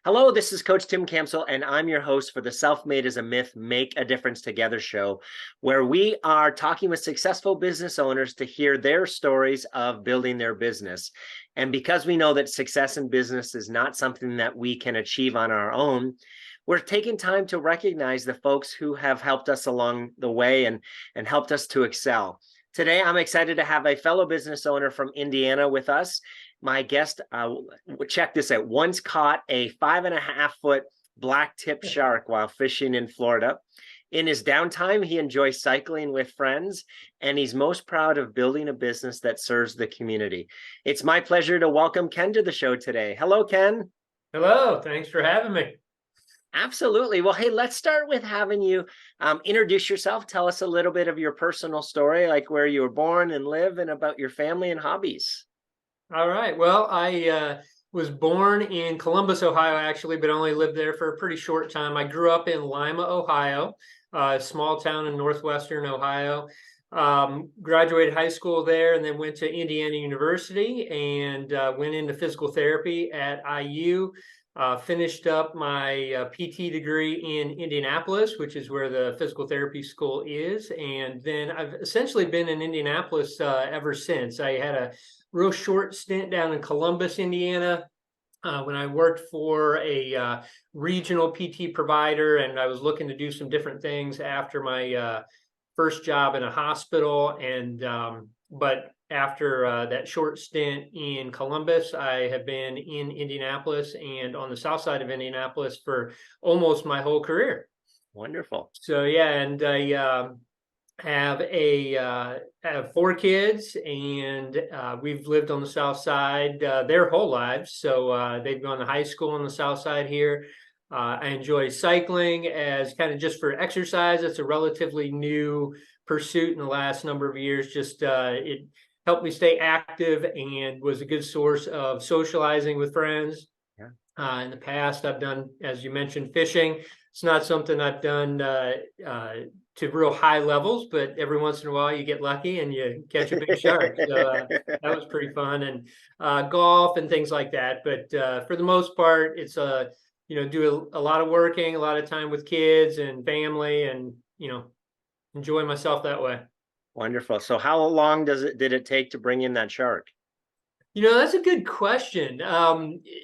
Hello, this is Coach Tim Campbell, and I'm your host for the Self-Made is a Myth, Make a Difference Together show, where we are talking with successful business owners to hear their stories of building their business. And because we know that success in business is not something that we can achieve on our own, we're taking time to recognize the folks who have helped us along the way and helped us to excel. Today, I'm excited to have a fellow business owner from Indiana with us. My guest, check this out, once caught a 5.5-foot black tip shark while fishing in Florida. In his downtime, he enjoys cycling with friends, and he's most proud of building a business that serves the community. It's my pleasure to welcome Ken to the show today. Hello, Ken. Hello, thanks for having me. Absolutely. Well, hey, let's start with having you introduce yourself. Tell us a little bit of your personal story, like where you were born and live, and about your family and hobbies. All right. Well, I was born in Columbus, Ohio, actually, but only lived there for a pretty short time. I grew up in Lima, Ohio, a small town in northwestern Ohio. Graduated high school there and then went to Indiana University and went into physical therapy at IU. Finished up my PT degree in Indianapolis, which is where the physical therapy school is. And then I've essentially been in Indianapolis ever since. I had a real short stint down in Columbus, Indiana, when I worked for a regional PT provider, and I was looking to do some different things after my first job in a hospital. But after that short stint in Columbus, I have been in Indianapolis and on the south side of Indianapolis for almost my whole career. Wonderful. So yeah, and I have 4 kids, and we've lived on the south side their whole lives. So they've gone to high school on the south side here. I enjoy cycling as kind of just for exercise. It's a relatively new pursuit in the last number of years. Just it helped me stay active and was a good source of socializing with friends. In the past, I've done, as you mentioned, fishing. It's not something I've done to real high levels, but every once in a while you get lucky and you catch a big shark. So that was pretty fun, and golf and things like that. But for the most part, it's do a lot of working, a lot of time with kids and family, and enjoy myself that way. Wonderful. So how long did it take to bring in that shark? That's a good question.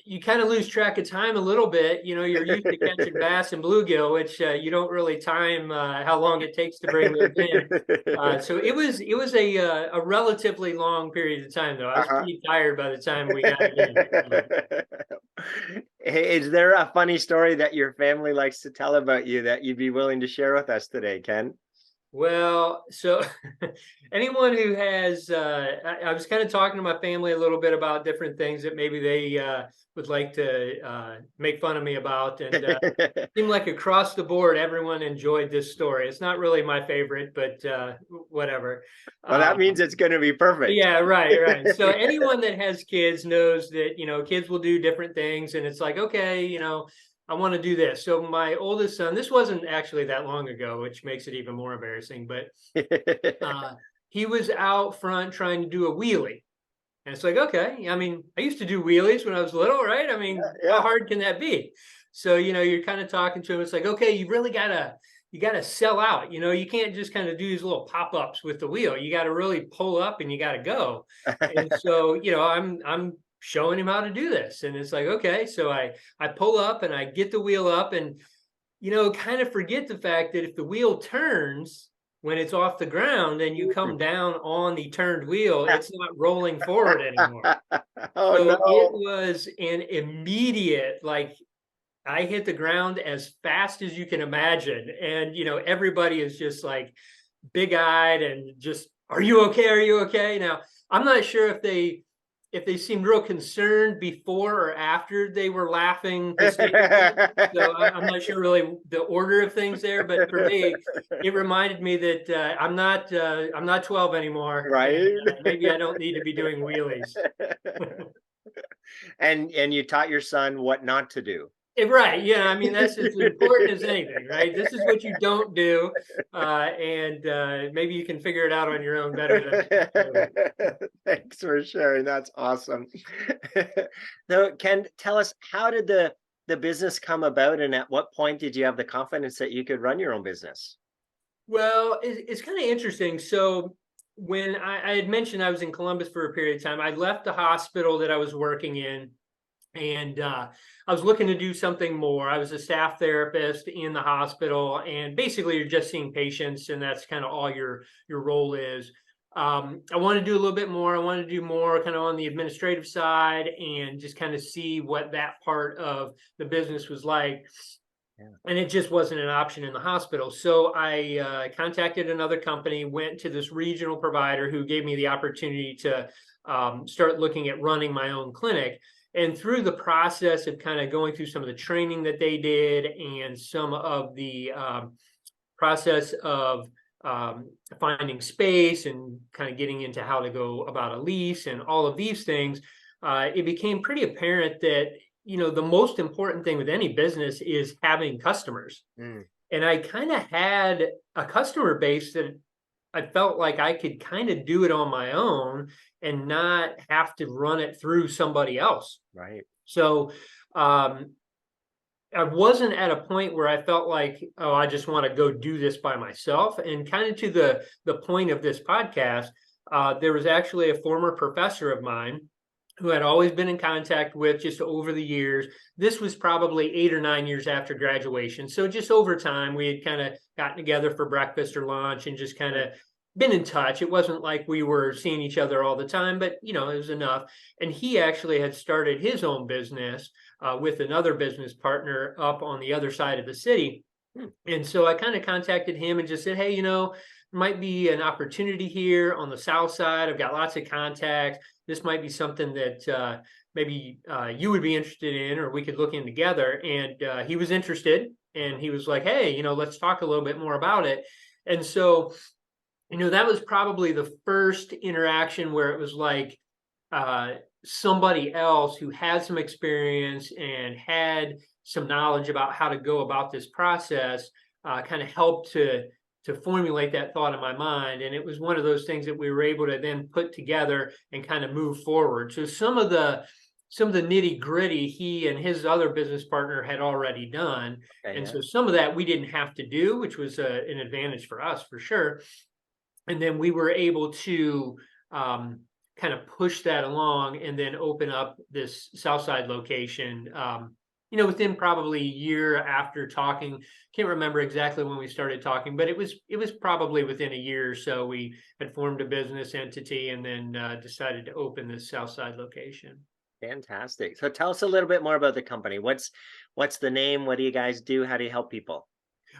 You kind of lose track of time a little bit. You're used to catching bass and bluegill, which you don't really time how long it takes to bring those in. So it was a relatively long period of time, though. I was pretty tired by the time we got it in. Is there a funny story that your family likes to tell about you that you'd be willing to share with us today, Ken? Well, so anyone who has, I was kind of talking to my family a little bit about different things that maybe they would like to make fun of me about. And it seemed like across the board, everyone enjoyed this story. It's not really my favorite, but whatever. Well, that means it's going to be perfect. Yeah, right. So anyone that has kids knows that, kids will do different things. And it's like, okay, I want to do this. So my oldest son, this wasn't actually that long ago, which makes it even more embarrassing, but he was out front trying to do a wheelie. And it's like, okay, I mean, I used to do wheelies when I was little, right? I mean, how hard can that be? So, you're kind of talking to him. It's like, okay, you really you gotta sell out. You can't just kind of do these little pop-ups with the wheel. You got to really pull up and you got to go. And so, I'm showing him how to do this, and it's like, okay, so I pull up and I get the wheel up, and kind of forget the fact that if the wheel turns when it's off the ground and you come down on the turned wheel, it's not rolling forward anymore. So no. It was an immediate, like, I hit the ground as fast as you can imagine, and everybody is just like big-eyed and just, are you okay? Now, I'm not sure if they seemed real concerned before or after they were laughing. So I'm not sure really the order of things there, but for me, it reminded me that I'm not 12 anymore. Right. And, maybe I don't need to be doing wheelies. And you taught your son what not to do. Right. Yeah. I mean, that's as important as anything, right? This is what you don't do. And maybe you can figure it out on your own better than. Thanks for sharing. That's awesome. Now, Ken, tell us, how did the the business come about, and at what point did you have the confidence that you could run your own business? Well, it's kind of interesting. So when I had mentioned I was in Columbus for a period of time, I left the hospital that I was working in, and I was looking to do something more. I was a staff therapist in the hospital, and basically you're just seeing patients, and that's kind of all your role is. I want to do a little bit more. I want to do more kind of on the administrative side and just kind of see what that part of the business was like. Yeah. And it just wasn't an option in the hospital. So I contacted another company, went to this regional provider who gave me the opportunity to start looking at running my own clinic. And through the process of kind of going through some of the training that they did and some of the process of finding space and kind of getting into how to go about a lease and all of these things, it became pretty apparent that the most important thing with any business is having customers. Mm. And I kind of had a customer base that I felt like I could kind of do it on my own and not have to run it through somebody else. Right. So I wasn't at a point where I felt like, oh, I just want to go do this by myself. And kind of to the point of this podcast, there was actually a former professor of mine who had always been in contact with just over the years. This was probably 8 or 9 years after graduation. So just over time, we had kind of gotten together for breakfast or lunch and just kind of been in touch. It wasn't like we were seeing each other all the time, but it was enough. And he actually had started his own business with another business partner up on the other side of the city. And so I kind of contacted him and just said, hey, might be an opportunity here on the south side. I've got lots of contacts. This might be something that maybe you would be interested in, or we could look in together. And he was interested, and he was like, hey, let's talk a little bit more about it. And so, that was probably the first interaction where it was like somebody else who had some experience and had some knowledge about how to go about this process kind of helped to formulate that thought in my mind. And it was one of those things that we were able to then put together and kind of move forward. So some of the nitty gritty he and his other business partner had already done. Okay, And yeah. so some of that we didn't have to do, which was an advantage for us for sure. And then we were able to kind of push that along and then open up this Southside location, within probably a year after talking. Can't remember exactly when we started talking, but it was probably within a year or so we had formed a business entity and then decided to open this Southside location. Fantastic. So tell us a little bit more about the company. What's the name? What do you guys do? How do you help people?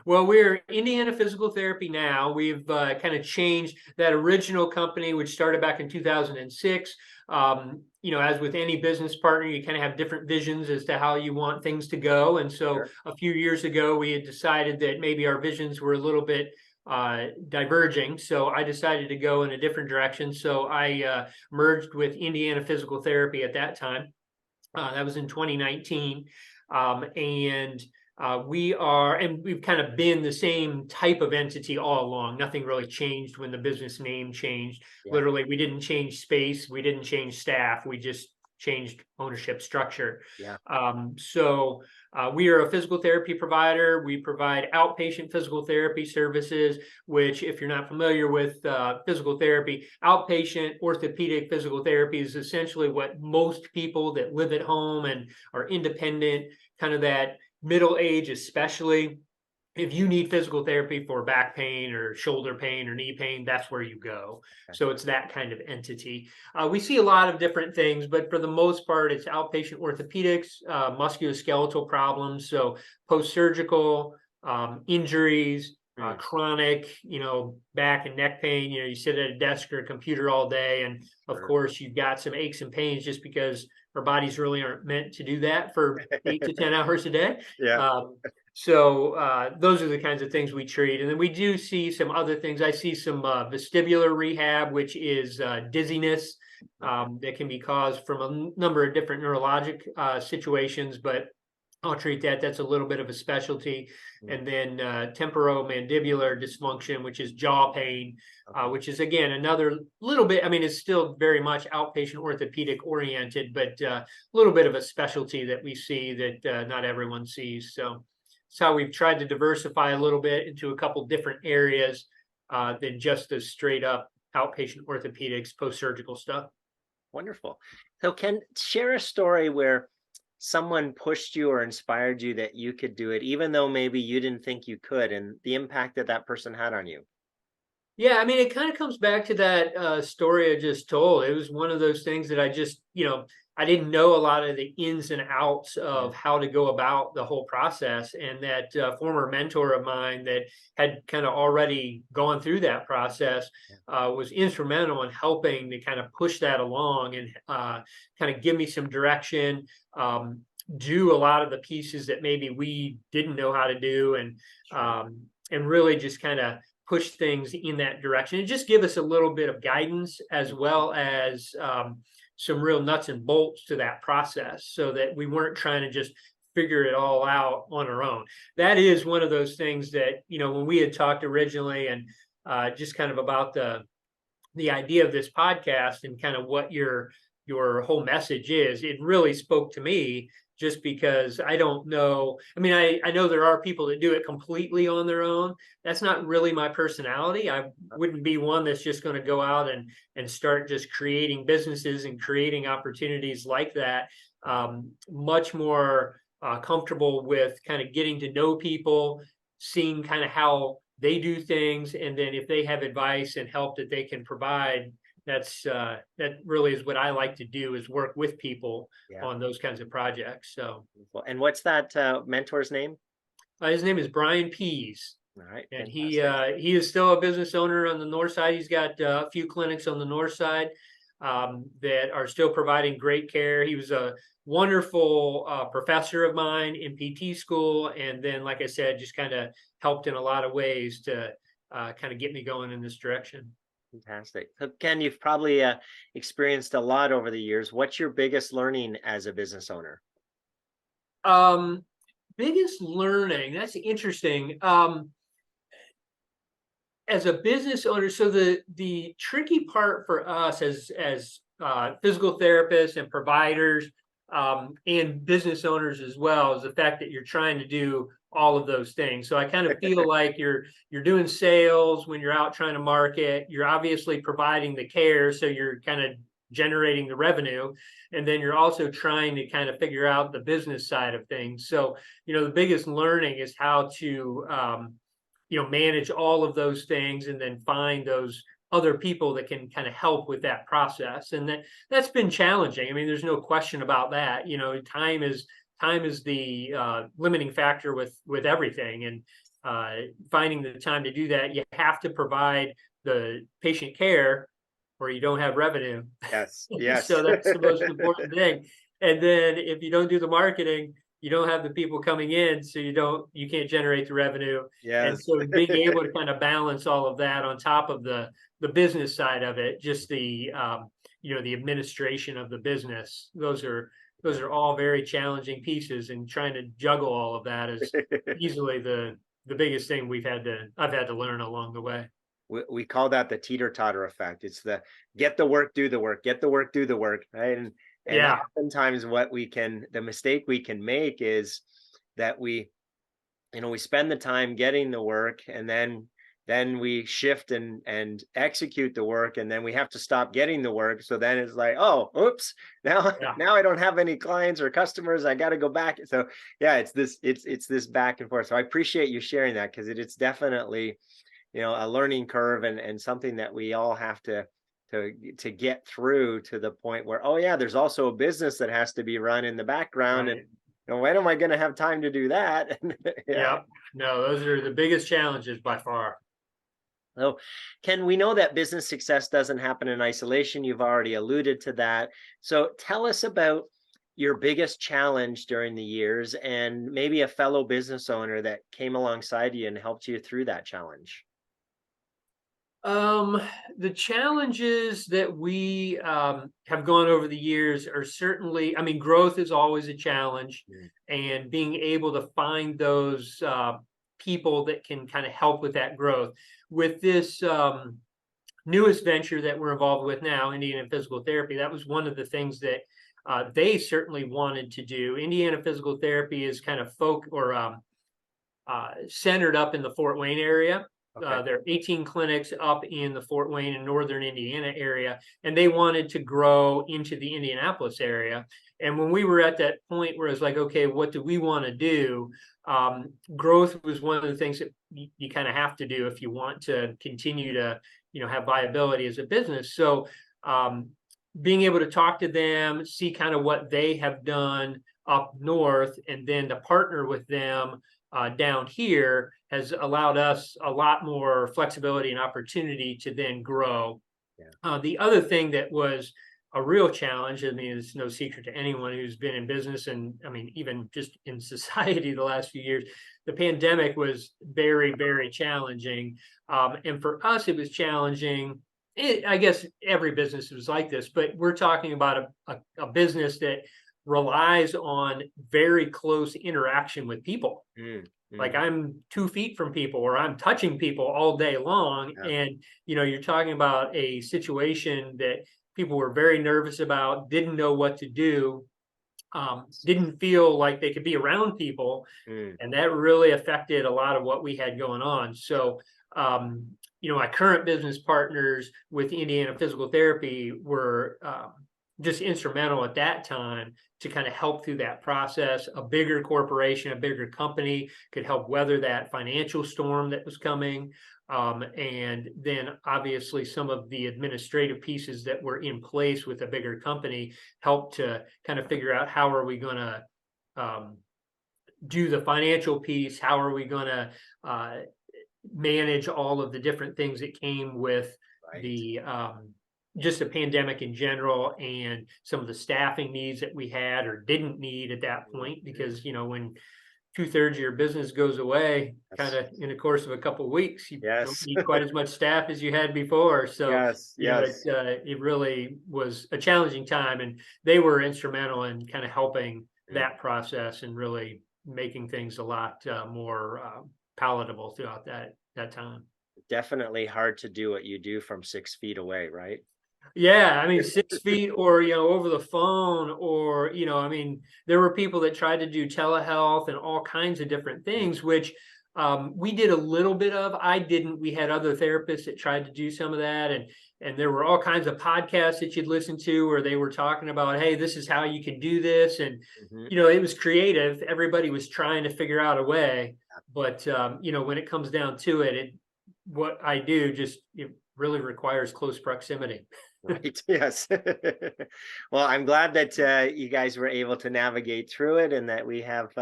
Well, we're Indiana Physical Therapy now. We've kind of changed that original company, which started back in 2006. As with any business partner, you kind of have different visions as to how you want things to go. And so Sure. a few years ago, we had decided that maybe our visions were a little bit diverging. So I decided to go in a different direction. So I merged with Indiana Physical Therapy at that time. That was in 2019. We've kind of been the same type of entity all along. Nothing really changed when the business name changed. Yeah. Literally, we didn't change space. We didn't change staff. We just changed ownership structure. Yeah. We are a physical therapy provider. We provide outpatient physical therapy services, which, if you're not familiar with physical therapy, outpatient orthopedic physical therapy is essentially what most people that live at home and are independent, kind of that middle age, especially if you need physical therapy for back pain or shoulder pain or knee pain, that's where you go. Okay. So it's that kind of entity. We see a lot of different things, but for the most part, it's outpatient orthopedics, musculoskeletal problems. So post-surgical injuries, chronic, back and neck pain. You sit at a desk or a computer all day. And of course, you've got some aches and pains just because our bodies really aren't meant to do that for 8 to 10 hours a day. Yeah. So those are the kinds of things we treat. And then we do see some other things. I see some vestibular rehab, which is dizziness that can be caused from a number of different neurologic situations. But I'll treat that. That's a little bit of a specialty. Mm, And then temporomandibular dysfunction, which is jaw pain, okay. which is again another little bit. I mean, it's still very much outpatient orthopedic oriented, but a little bit of a specialty that we see that not everyone sees. So it's how we've tried to diversify a little bit into a couple different areas than just the straight up outpatient orthopedics, post surgical stuff. Wonderful. So, can share a story where someone pushed you or inspired you that you could do it, even though maybe you didn't think you could, and the impact that that person had on you. Yeah, I mean, it kind of comes back to that story I just told. It was one of those things that I just, I didn't know a lot of the ins and outs Yeah. of how to go about the whole process. And that former mentor of mine that had kind of already gone through that process was instrumental in helping to kind of push that along and kind of give me some direction, do a lot of the pieces that maybe we didn't know how to do, Sure. and really just kind of push things in that direction and just give us a little bit of guidance as well as some real nuts and bolts to that process so that we weren't trying to just figure it all out on our own. That is one of those things that, when we had talked originally and just kind of about the idea of this podcast and kind of what your whole message is, it really spoke to me just because I don't know. I mean, I know there are people that do it completely on their own. That's not really my personality. I wouldn't be one that's just going to go out and start just creating businesses and creating opportunities like that. Much more comfortable with kind of getting to know people, seeing kind of how they do things, and then if they have advice and help that they can provide, that really is what I like to do, is work with people Yeah. on those kinds of projects. So Wonderful. And what's that mentor's name? his name is Brian Pease, All right. and Fantastic. he is still a business owner on the north side. He's got a few clinics on the north side that are still providing great care. He was a wonderful professor of mine in PT school, and then, like I said, just kind of helped in a lot of ways to kind of get me going in this direction. Fantastic. So, Ken, you've probably experienced a lot over the years. What's your biggest learning as a business owner? Um, Biggest learning. That's interesting. As a business owner, so the tricky part for us as physical therapists and providers and business owners as well is the fact that you're trying to do all of those things. So I kind of feel like you're doing sales when you're out trying to market. You're obviously providing the care, so you're kind of generating the revenue, and then you're also trying to kind of figure out the business side of things. So the biggest learning is how to manage all of those things and then find those other people that can kind of help with that process. And that's been challenging. I mean, there's no question about that. Time is the limiting factor with everything, and finding the time to do that. You have to provide the patient care or you don't have revenue. Yes. Yes. So that's the most important thing. And then if you don't do the marketing, you don't have the people coming in, so you can't generate the revenue. And Yes. so being able to kind of balance all of that on top of the business side of it, just the administration of the business, those are all very challenging pieces, and trying to juggle all of that is easily the biggest thing I've had to learn along the way. We call that the teeter-totter effect. It's the get the work, do the work, get the work, do the work, right? And Yeah. oftentimes the mistake we can make is that we spend the time getting the work, and then we shift and execute the work, and then we have to stop getting the work. So then it's like, oh, oops, now Yeah. now I don't have any clients or customers. I got to go back. So yeah, it's this back and forth. So I appreciate you sharing that, because it's definitely a learning curve, and something that we all have to get through, to the point where, oh yeah, there's also a business that has to be run in the background, and Right. when am I going to have time to do that? Yeah. Yep. No, those are the biggest challenges by far. So, Ken, we know that business success doesn't happen in isolation. You've already alluded to that. So tell us about your biggest challenge during the years, and maybe a fellow business owner that came alongside you and helped you through that challenge. Um, the challenges that we have gone over the years are certainly, I mean, growth is always a challenge, Mm. and being able to find those people that can kind of help with that growth. With this newest venture that we're involved with now, Indiana Physical Therapy, that was one of the things that they certainly wanted to do. Indiana Physical Therapy is kind of centered up in the Fort Wayne area. Okay. There are 18 clinics up in the Fort Wayne and northern Indiana area, and they wanted to grow into the Indianapolis area. And when we were at that point where it's like, okay, what do we want to do? Growth was one of the things that you kind of have to do if you want to continue to, have viability as a business. So being able to talk to them, see kind of what they have done up north, and then to partner with them down here has allowed us a lot more flexibility and opportunity to then grow. Yeah. The other thing that was a real challenge, I mean, it's no secret to anyone who's been in business, and I mean, even just in society the last few years, the pandemic was very, very challenging. And for us, it was challenging. I guess every business was like this, but we're talking about a business that relies on very close interaction with people. Mm. Like, Mm. I'm 2 feet from people, or I'm touching people all day long. Yeah. And, you're talking about a situation that people were very nervous about, didn't know what to do, didn't feel like they could be around people. Mm. And that really affected a lot of what we had going on. So, my current business partners with Indiana Physical Therapy were just instrumental at that time to kind of help through that process. A bigger corporation, a bigger company could help weather that financial storm that was coming. And then obviously some of the administrative pieces that were in place with a bigger company helped to kind of figure out how are we going to do the financial piece, how are we going to manage all of the different things that came with Right. the just the pandemic in general, and some of the staffing needs that we had or didn't need at that point. Because when 2/3 of your business goes away kind Yes. of in the course of a couple of weeks, you don't Yes. need quite as much staff as you had before. So Yes. Yes. it really was a challenging time, and they were instrumental in kind of helping Mm. that process and really making things a lot more palatable throughout that time. Definitely hard to do what you do from 6 feet away, right? Yeah, I mean, 6 feet, or, over the phone, or, I mean, there were people that tried to do telehealth and all kinds of different Mm. things, which we did a little bit of. I didn't. We had other therapists that tried to do some of that, and there were all kinds of podcasts that you'd listen to where they were talking about, hey, this is how you can do this, and Mhm. it was creative. Everybody was trying to figure out a way, but when it comes down to it, what I do just it really requires close proximity. Right. Yes. Well, I'm glad that you guys were able to navigate through it and that we have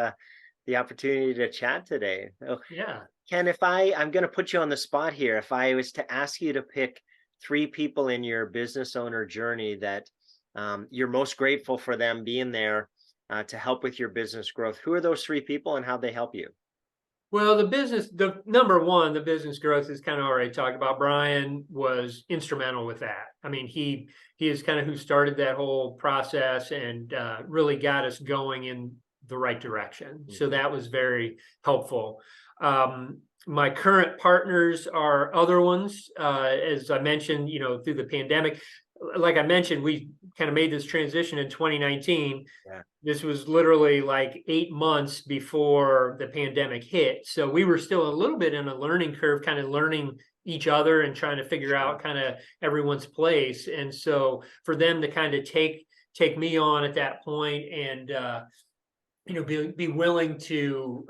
the opportunity to chat today. Oh, Yeah. Ken, I'm going to put you on the spot here. If I was to ask you to pick three people in your business owner journey that you're most grateful for them being there to help with your business growth, who are those three people and how they help you? Well, the number one, the business growth is kind of already talked about. Brian was instrumental with that. I mean, he is kind of who started that whole process and really got us going in the right direction. So Mhm. that was very helpful. My current partners are other ones, as I mentioned, through the pandemic. Like I mentioned, we kind of made this transition in 2019. Yeah. This was literally like 8 months before the pandemic hit. So we were still a little bit in a learning curve, kind of learning each other and trying to figure Sure. out kind of everyone's place. And so for them to kind of take me on at that point, and be willing to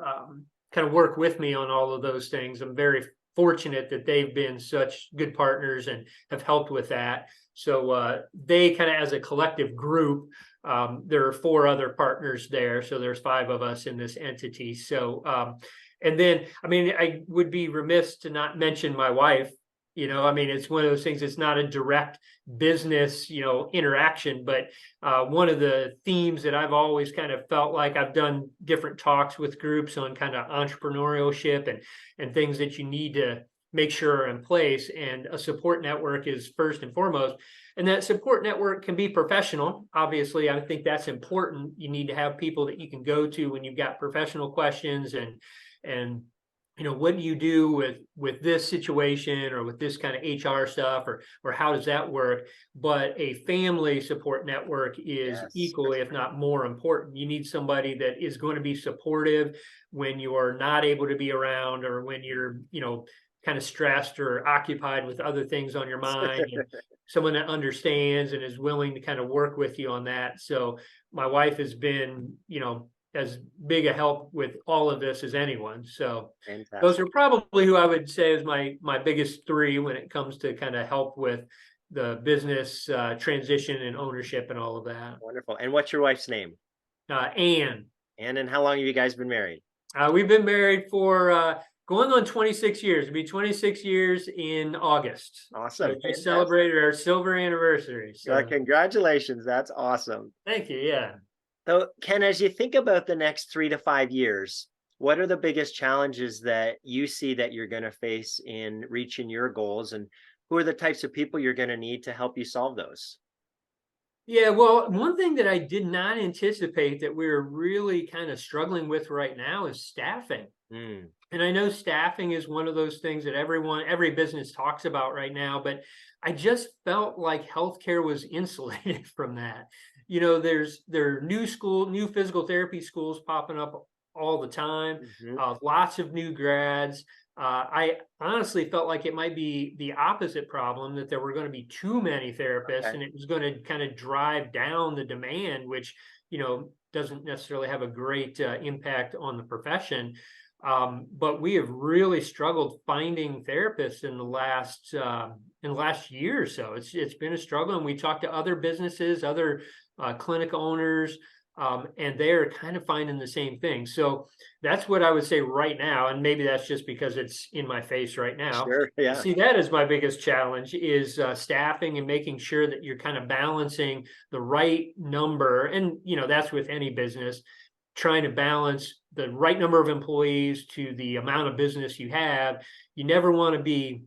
kind of work with me on all of those things, I'm very fortunate that they've been such good partners and have helped with that. So they kind of, as a collective group, there are 4 other partners there, so there's 5 of us in this entity. So and then, I mean, I would be remiss to not mention my wife. I mean, it's one of those things. It's not a direct business, interaction, but one of the themes that I've always kind of felt like I've done different talks with groups on kind of entrepreneurship and things that you need to make sure are in place. And a support network is first and foremost. And that support network can be professional. Obviously, I think that's important. You need to have people that you can go to when you've got professional questions, and what do you do with this situation or with this kind of HR stuff, or how does that work? But a family support network is Yes. equally, if not more important. You need somebody that is going to be supportive when you are not able to be around, or when you're, kind of stressed or occupied with other things on your mind, and someone that understands and is willing to kind of work with you on that. So my wife has been, as big a help with all of this as anyone. So those Fantastic. are probably who I would say is my biggest three when it comes to kind of help with the business transition and ownership and all of that. Wonderful. And what's your wife's name? Anne, And how long have you guys been married? we've been married for going on 26 years. It'll be 26 years in August. Awesome. So we Fantastic. celebrated our silver anniversary. So Congratulations. That's awesome. thank you. Yeah. So, Ken, as you think about the next 3 to 5 years, what are the biggest challenges that you see that you're going to face in reaching your goals? And who are the types of people you're going to need to help you solve those? Yeah, well, one thing that I did not anticipate that we're really kind of struggling with right now is staffing. Mm, And I know staffing is one of those things that every business talks about right now, but I just felt like healthcare was insulated from that. There are new physical therapy schools popping up all the time, mhm. lots of new grads. I honestly felt like it might be the opposite problem, that there were going to be too many therapists, Okay. and it was going to kind of drive down the demand, which, doesn't necessarily have a great impact on the profession. But we have really struggled finding therapists in the last year or so. It's been a struggle, and we talked to other businesses, other clinic owners, and they're kind of finding the same thing. So that's what I would say right now, and maybe that's just because it's in my face right now. Sure. I Yeah. see that as my biggest challenge is staffing and making sure that you're kind of balancing the right number, and that's with any business, trying to balance the right number of employees to the amount of business you have. You never want to be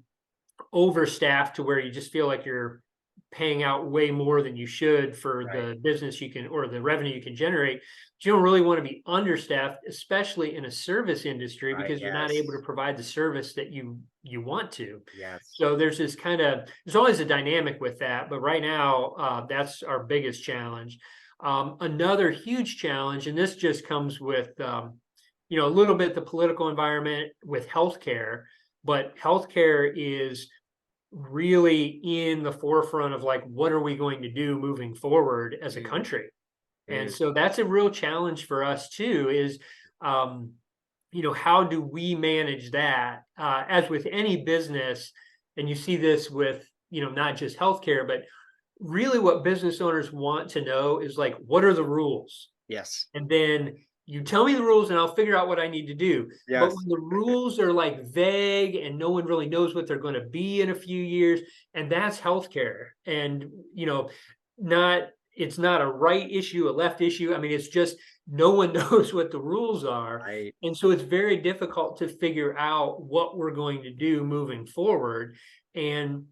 overstaffed to where you just feel like you're paying out way more than you should for Right. the business you can, or the revenue you can generate. But you don't really want to be understaffed, especially in a service industry, Right. because you're not able to Yes. provide the service that you want to. Yes. So there's always a dynamic with that. But right now, that's our biggest challenge. Another huge challenge, and this just comes with, a little bit the political environment with healthcare, but healthcare is really in the forefront of, like, what are we going to do moving forward as a Mm, country? And mm, so that's a real challenge for us too, is, um, how do we manage that? As with any business, and you see this with, not just healthcare, but really what business owners want to know is, like, what are the rules? yes. And then you tell me the rules and I'll figure out what I need to do. But Yes. when the rules are like vague and no one really knows what they're going to be in a few years, and that's healthcare. And, not it's not a right issue, a left issue. I mean, it's just no one knows what the rules are. Right. And so it's very difficult to figure out what we're going to do moving forward. And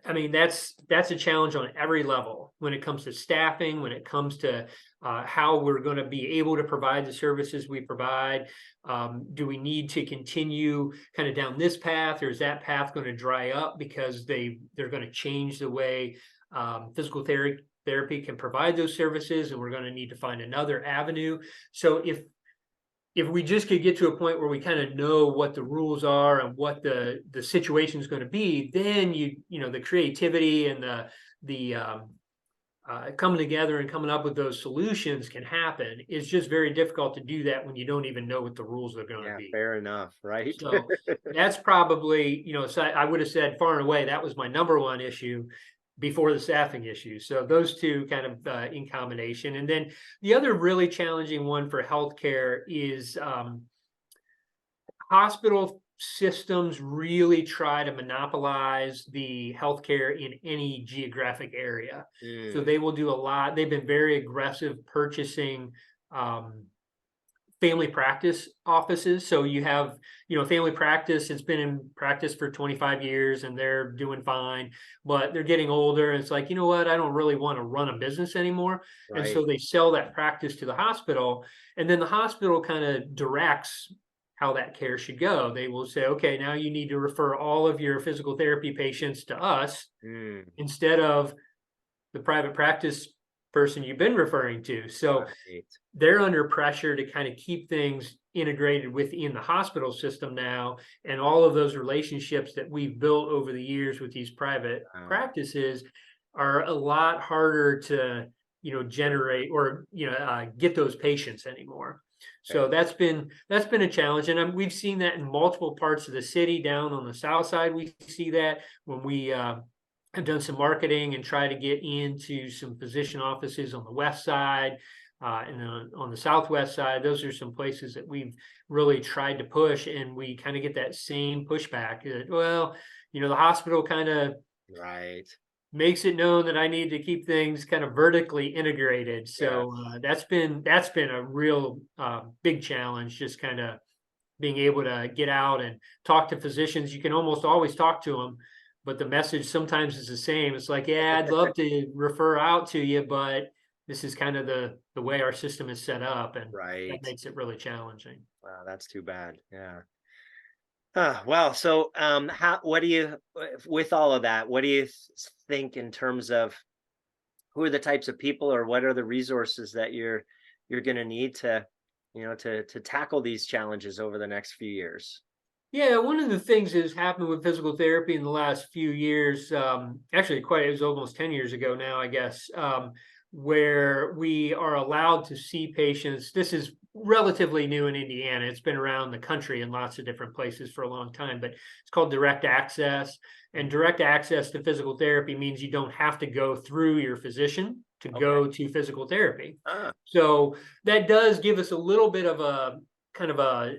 I mean, that's a challenge on every level when it comes to staffing, when it comes to how we're going to be able to provide the services we provide. Do we need to continue kind of down this path, or is that path going to dry up because they're going to change the way physical therapy can provide those services, and we're going to need to find another avenue? So if we just could get to a point where we kind of know what the rules are and what the situation is going to be, then the creativity and the coming together and coming up with those solutions can happen. It's just very difficult to do that when you don't even know what the rules are going to Yeah. be. Fair enough. Right. So that's probably, so I would have said far and away that was my number one issue before the staffing issue. So those two kind of in combination. And then the other really challenging one for healthcare is hospital systems really try to monopolize the healthcare in any geographic area. So Mm, they will do a lot. They've been very aggressive purchasing family practice offices. So you have, family practice, it's been in practice for 25 years and they're doing fine, but they're getting older. And it's like, you know what, I don't really want to run a business anymore. And Right. so they sell that practice to the hospital. And then the hospital kind of directs how that care should go. They will say, okay, now you need to refer all of your physical therapy patients to us Mm, instead of the private practice person you've been referring to. So right. they're under pressure to kind of keep things integrated within the hospital system now. And all of those relationships that we've built over the years with these private practices are a lot harder to, Sure. generate or, get those patients anymore. So Okay. that's been a challenge, and we've seen that in multiple parts of the city. Down on the south side, we see that when we have done some marketing and try to get into some physician offices on the west side, and then on the southwest side. Those are some places that we've really tried to push, and we kind of get that same pushback that, well, the hospital kind of Right. makes it known that I need to keep things kind of vertically integrated. So Yes. that's been a real big challenge, just kind of being able to get out and talk to physicians. You can almost always talk to them, but the message sometimes is the same. It's like, yeah, I'd love to refer out to you, but this is kind of the way our system is set up, and that Right. makes it really challenging. Wow, that's too bad. Yeah. Well, so how what do you with all of that, what do you think in terms of who are the types of people or what are the resources that you're going to need to, to tackle these challenges over the next few years? Yeah, one of the things that's happened with physical therapy in the last few years, actually, it was almost 10 years ago now, I guess, where we are allowed to see patients. This is relatively new in Indiana. It's been around the country in lots of different places for a long time, but it's called direct access. And Mm, direct access to physical therapy means you don't have to go through your physician to okay. go to physical therapy. Ah, So that does give us a little bit of a kind of a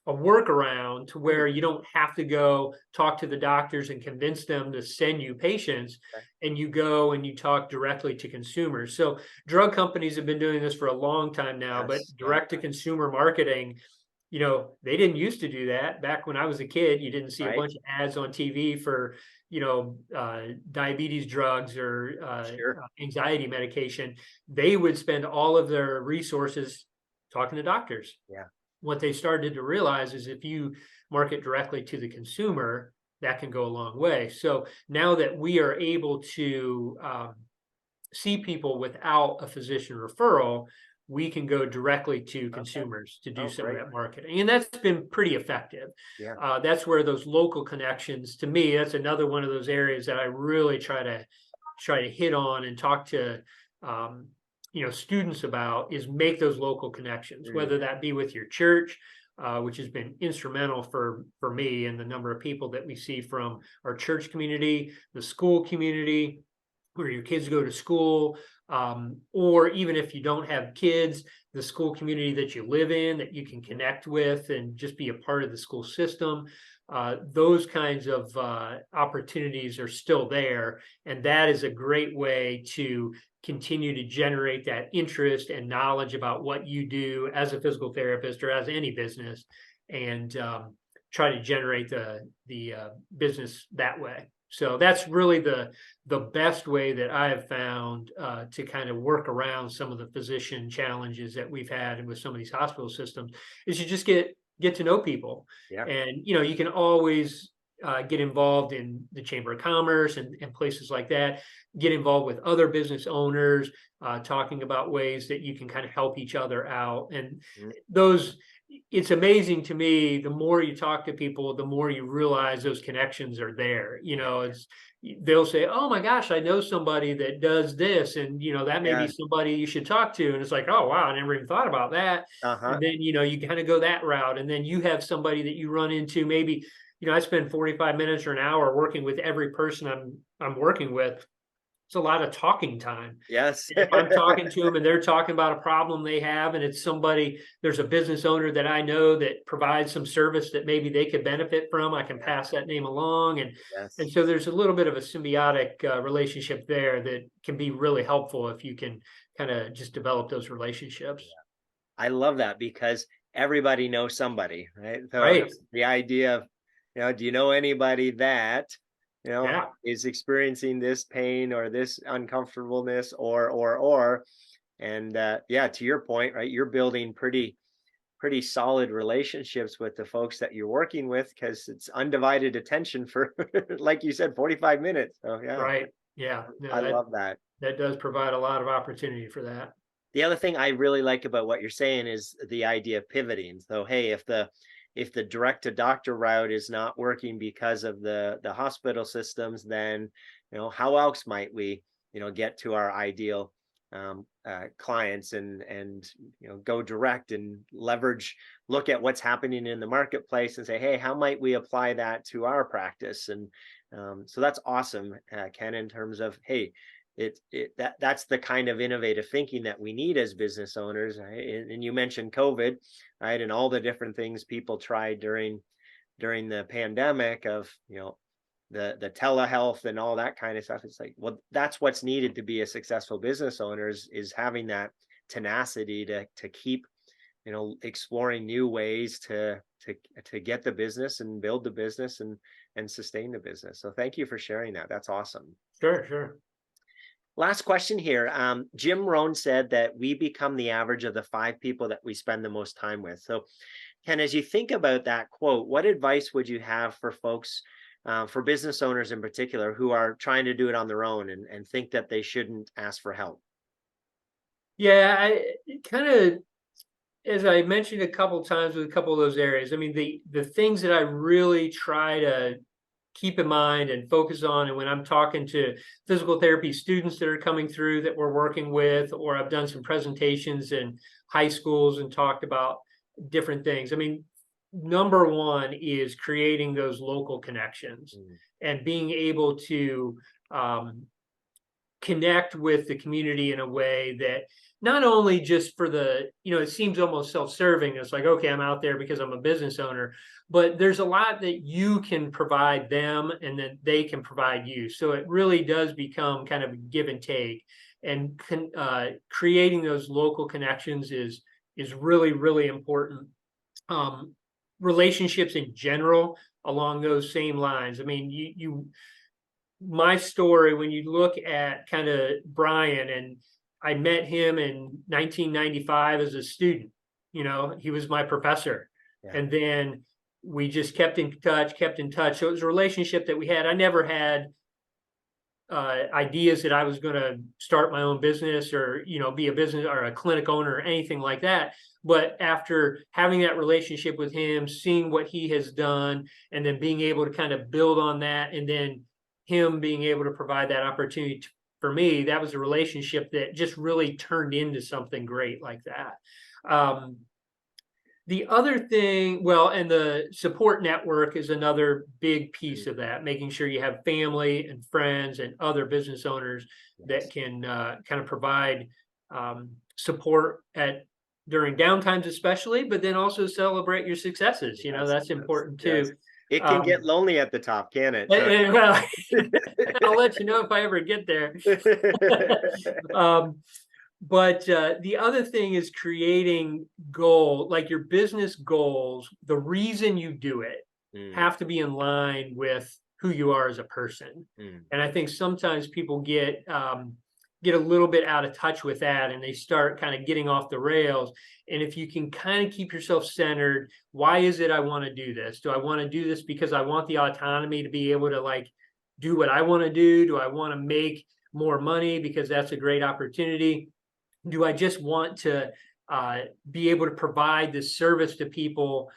workaround to hmm, where you don't have to go talk to the doctors and convince them to send you patients, okay. and you go and you talk directly to consumers. So drug companies have been doing this for a long time now, but Yes. Yeah. direct to consumer marketing, they didn't used to do that. Back when I was a kid, you didn't see a Right. bunch of ads on TV for, diabetes drugs or Sure. anxiety medication. They would spend all of their resources talking to doctors. Yeah. What they started to realize is if you market directly to the consumer, that can go a long way. So now that we are able to see people without a physician referral, we can go directly to Okay. consumers to do Oh, some of great. that marketing. And that's been pretty effective. Yeah. That's where those local connections, to me, that's another one of those areas that I really try to hit on and talk to um, students about, is make those local connections, Mm, whether that be with your church, which has been instrumental for me and the number of people that we see from our church community, the school community, where your kids go to school, or even if you don't have kids, the school community that you live in that you can mm, connect with and just be a part of the school system. Those kinds of opportunities are still there. And that is a great way to continue to generate that interest and knowledge about what you do as a physical therapist or as any business, and try to generate the business that way. So that's really the best way that I have found to kind of work around some of the physician challenges that we've had and with some of these hospital systems, is you just get to know people. yeah. And you can always get involved in the Chamber of Commerce and places like that, get involved with other business owners, talking about ways that you can kind of help each other out. And Mm, those, it's amazing to me, the more you talk to people, the more you realize those connections are there. It's, they'll say, oh my gosh, I know somebody that does this, and that may be yeah. somebody you should talk to. And it's like, oh wow, I never even thought about that. Uh-huh. And then you kind of go that route, and then you have somebody that you run into. Maybe I spend 45 minutes or an hour working with every person I'm working with. It's a lot of talking time. Yes. If I'm talking to them and they're talking about a problem they have, and it's somebody, there's a business owner that I know that provides some service that maybe they could benefit from, I can Yeah. pass that name along. And Yes. so there's a little bit of a symbiotic relationship there that can be really helpful if you can kind of just develop those relationships. I love that because everybody knows somebody, right? So Right. the idea of, do you know anybody that, Yeah. is experiencing this pain or this uncomfortableness and yeah, to your point, right? You're building pretty solid relationships with the folks that you're working with because it's undivided attention for, like you said, 45 minutes. So yeah, Right. Yeah. No, I that love that. that does provide a lot of opportunity for that. The other thing I really like about what you're saying is the idea of pivoting. So, hey, if the direct to doctor route is not working because of the hospital systems, then how else might we get to our ideal clients and go direct and leverage, look at what's happening in the marketplace and say, hey, how might we apply that to our practice? And so that's awesome, Ken, in terms of, hey, that's the kind of innovative thinking that we need as business owners, right? And you mentioned COVID, right? And all the different things people tried during the pandemic of, the telehealth and all that kind of stuff. It's like, well, that's what's needed to be a successful business owner is having that tenacity to keep, exploring new ways to get the business and build the business and sustain the business. So thank you for sharing that. That's awesome. Sure. Sure. Last question here. Jim Rohn said that we become the average of the 5 people that we spend the most time with. So, Ken, as you think about that quote, what advice would you have for folks, for business owners in particular, who are trying to do it on their own and think that they shouldn't ask for help? Yeah. I kind of, as I mentioned a couple times with a couple of those areas, I mean, the things that I really try to keep in mind and focus on, and when I'm talking to physical therapy students that are coming through that we're working with, or I've done some presentations in high schools and talked about different things. I mean, number one is creating those local connections Mm, and being able to um, connect with the community in a way that not only just for it seems almost self-serving. It's like, okay, I'm out there because I'm a business owner, but there's a lot that you can provide them and that they can provide you. So it really does become kind of a give and take, and creating those local connections is really, really important. Um, Relationships in general along those same lines. I mean, my story, when you look at kind of Brian, and I met him in 1995 as a student, he was my professor. yeah. And then we just kept in touch. So it was a relationship that we had. I never had ideas that I was going to start my own business or, be a business or a clinic owner or anything like that. But after having that relationship with him, seeing what he has done, and then being able to kind of build on that, and then him being able to provide that opportunity for me, that was a relationship that just really turned into something great like that. The other thing, well, and the support network is another big piece Mm, of that, making sure you have family and friends and other business owners that yes. can kind of provide support during downtimes, especially, but then also celebrate your successes. Yes. That's Yes. important Yes. too. It can get Um, lonely at the top, can it? So well, I'll let you know if I ever get there. um, but the other thing is creating like your business goals. The reason you do it Mm, have to be in line with who you are as a person. mm, And I think sometimes people get a little bit out of touch with that, and they start kind of getting off the rails. And if you can kind of keep yourself centered, why is it I want to do this? Do I want to do this because I want the autonomy to be able to like do what I want to do? Do I want to make more money because that's a great opportunity? Do I just want to be able to provide this service to people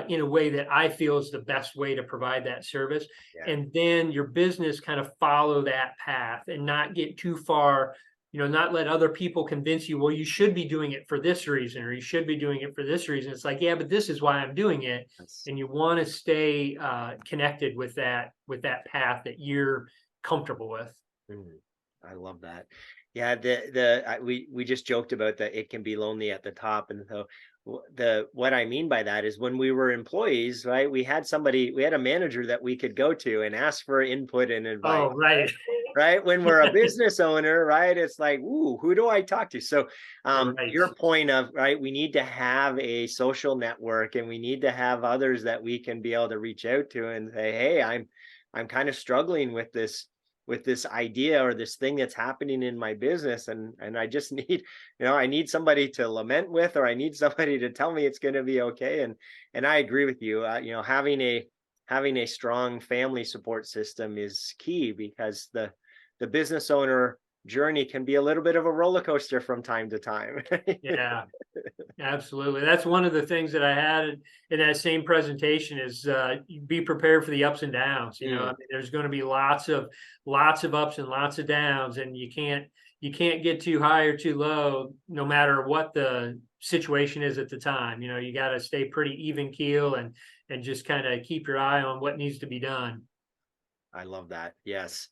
in a way that I feel is the best way to provide that service? yeah. And then your business kind of follow that path and not get too far, not let other people convince you, well, you should be doing it for this reason, or you should be doing it for this reason. It's like, yeah, but this is why I'm doing it. That's, And you want to stay connected with that path that you're comfortable with. mm, I love that. Yeah, we just joked about that it can be lonely at the top, and so what I mean by that is when we were employees, right? We had a manager that we could go to and ask for input and advice. Oh, right. right? When we're a business owner, right? It's like, ooh, who do I talk to? So Right. your point of, right, we need to have a social network and we need to have others that we can be able to reach out to and say, hey, I'm kind of struggling with this idea or this thing that's happening in my business, and I just need, I need somebody to lament with, or I need somebody to tell me it's going to be okay. And I agree with you. Having a strong family support system is key, because the business owner journey can be a little bit of a roller coaster from time to time. Yeah. Absolutely. That's one of the things that I had in that same presentation is be prepared for the ups and downs. I Mm, mean, there's going to be lots of ups and lots of downs, and you can't get too high or too low, no matter what the situation is at the time. You got to stay pretty even keel and just kind of keep your eye on what needs to be done. I love that. Yes.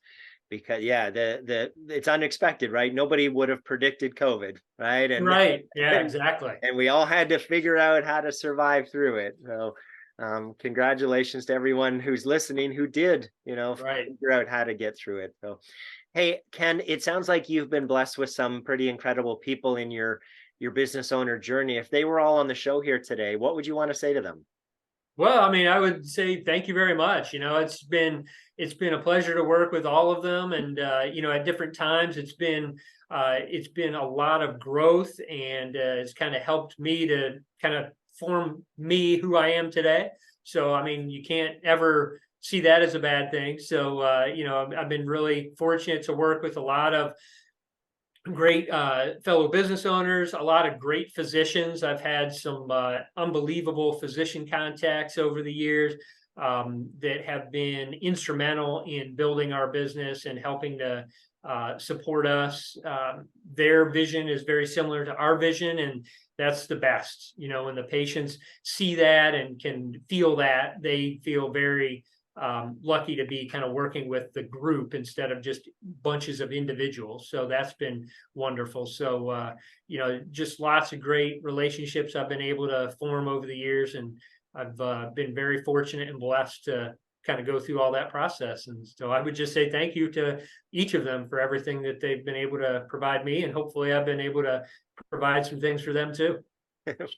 Because yeah, the it's unexpected, right? Nobody would have predicted COVID, right? And Right. Yeah, and exactly. and we all had to figure out how to survive through it. So congratulations to everyone who's listening who did, Right. figure out how to get through it. So hey, Ken, it sounds like you've been blessed with some pretty incredible people in your business owner journey. If they were all on the show here today, what would you want to say to them? Well, I mean, I would say thank you very much. It's been a pleasure to work with all of them, and at different times it's been a lot of growth, and it's kind of helped me to kind of form me who I am today. So, I mean, you can't ever see that as a bad thing. So, I've been really fortunate to work with a lot of great fellow business owners, a lot of great physicians. I've had some unbelievable physician contacts over the years that have been instrumental in building our business and helping to support us. Their vision is very similar to our vision, and that's the best. When the patients see that and can feel that, they feel very lucky to be kind of working with the group instead of just bunches of individuals. So that's been wonderful. So, just lots of great relationships I've been able to form over the years. And I've been very fortunate and blessed to kind of go through all that process. And so I would just say thank you to each of them for everything that they've been able to provide me. And hopefully I've been able to provide some things for them too.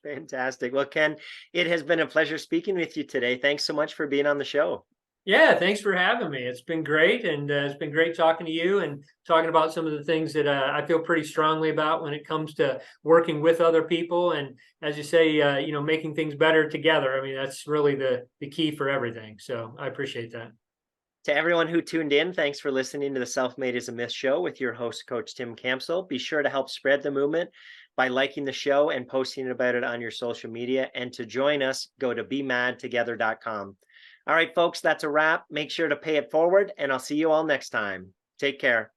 Fantastic. Well, Ken, it has been a pleasure speaking with you today. Thanks so much for being on the show. Yeah, thanks for having me. It's been great, and it's been great talking to you and talking about some of the things that I feel pretty strongly about when it comes to working with other people. And as you say, making things better together. I mean, that's really the key for everything. So I appreciate that. To everyone who tuned in, thanks for listening to the Self-Made is a Myth show with your host, Coach Tim Campsell. Be sure to help spread the movement by liking the show and posting about it on your social media. And to join us, go to bemadtogether.com. All right, folks, that's a wrap. Make sure to pay it forward, and I'll see you all next time. Take care.